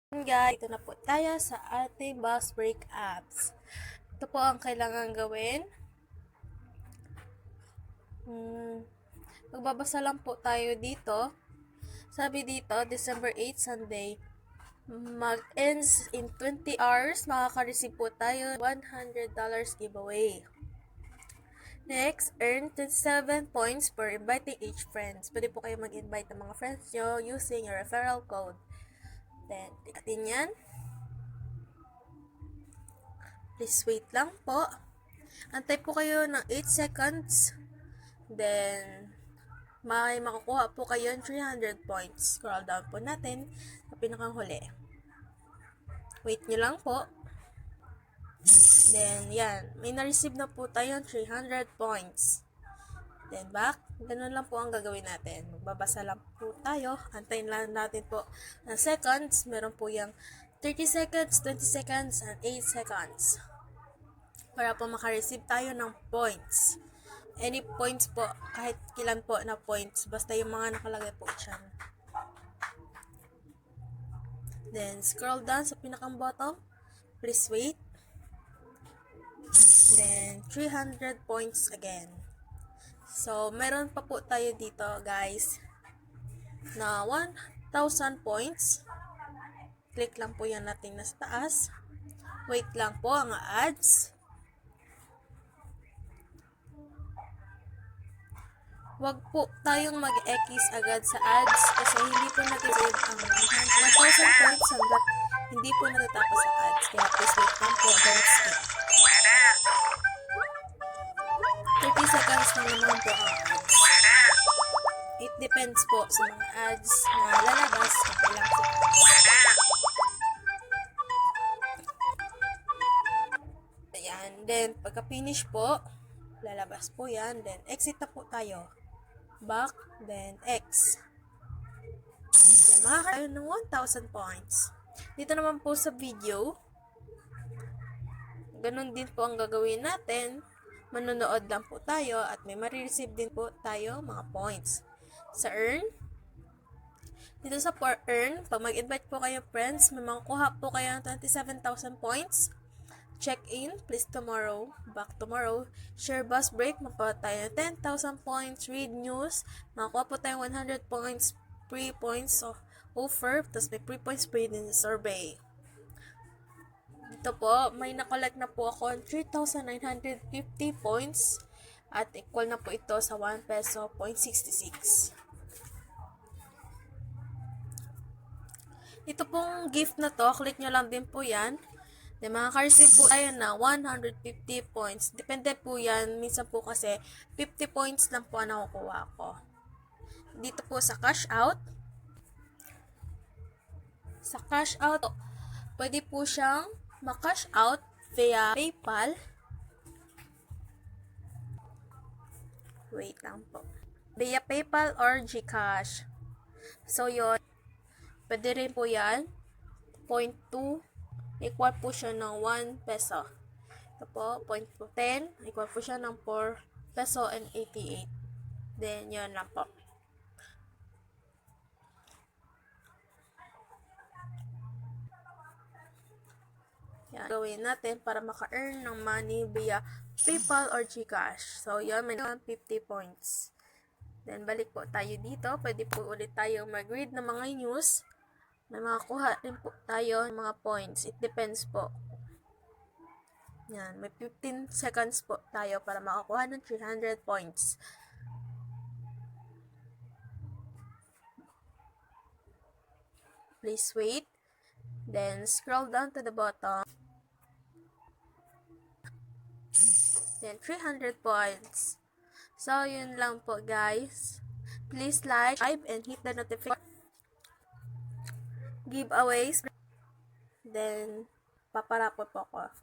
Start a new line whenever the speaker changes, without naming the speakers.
Guys, ito na po tayo sa ating box break apps. Ito po ang kailangan gawin. Magbabasa lang po tayo dito. Sabi dito, December 8, Sunday. Mag-ends in 20 hours. Makaka-receive po tayo $100 giveaway. Next, earn 27 points for inviting each friends. Pwede po kayo mag-invite ng mga friends nyo using your referral code. Then, tikatin yan. Please wait lang po. Antay po kayo ng 8 seconds. Then, may makukuha po kayo ng 300 points. Scroll down po natin sa pinakang huli. Wait nyo lang po. Then, yan. May na-receive na po tayo ng 300 points. Then, back. Ganun lang po ang gagawin natin. Magbabasa lang po tayo. Antayin lang natin po ng seconds. Meron po yung 30 seconds, 20 seconds, and 8 seconds. Para po makareceive tayo ng points. Any points po, kahit kilan po na points. Basta yung mga nakalagay po dyan. Then, scroll down sa pinakang bottom. Please wait. Then, 300 points again. So, meron pa po tayo dito, guys, na 1,000 points. Click lang po yan natin nasa taas. Wait lang po ang ads. Huwag po tayong mag-X agad sa ads kasi hindi po natin save ang 1,000 points hanggat hindi po natatapos ang ads. Kaya please wait lang po, don't skip. 30 seconds na naman po ang ads. It depends po sa mga ads na lalabas ng ilang seconds. Ayan, then pagka-finish po, lalabas po yan, then exit na po tayo. Back, then X. Then, makakaroon ng 1,000 points. Dito naman po sa video, ganun din po ang gagawin natin. Manonood lang po tayo at may marireceive din po tayo mga points. Sa earn, dito sa for earn, pag mag-invite po kayo friends, may makukuha po kayo ng 27,000 points. Check-in, please tomorrow, back tomorrow. Share bus break, makuha tayo 10,000 points. Read news, makuha po tayo 100 points. Free points offer, tapos may free points free din sa survey. Dito po, may nakolect na po ako ng 3,950 points at equal na po ito sa 1 peso, 0.66. Ito pong gift na to, click nyo lang din po yan. Then, makaka-receive po tayo na 150 points. Depende po yan. Minsan po kasi 50 points lang po ang nakukuha ko. Dito po sa cash out. Sa cash out, pwede po siyang ma-cash out via PayPal. Wait lang po. Via PayPal or GCash. So, yun. Pwede rin po yan. 0.2 equal po siya ng 1 peso. Ito po, 0.10, equal po siya ng 4 peso and 88. Then, yun lang po. Yan, gawin natin para maka-earn ng money via PayPal or GCash. So, yun, may 50 points. Then, balik po tayo dito. Pwede po ulit tayo mag-read ng mga news. May makakuha rin po tayo ng mga points. It depends po. Yan, may 15 seconds po tayo para makakuha ng 300 points. Please wait. Then, scroll down to the bottom. Then, 300 points. So, yun lang po, guys. Please like, subscribe, and hit the notification. Giveaways. Then, paparapot po ako.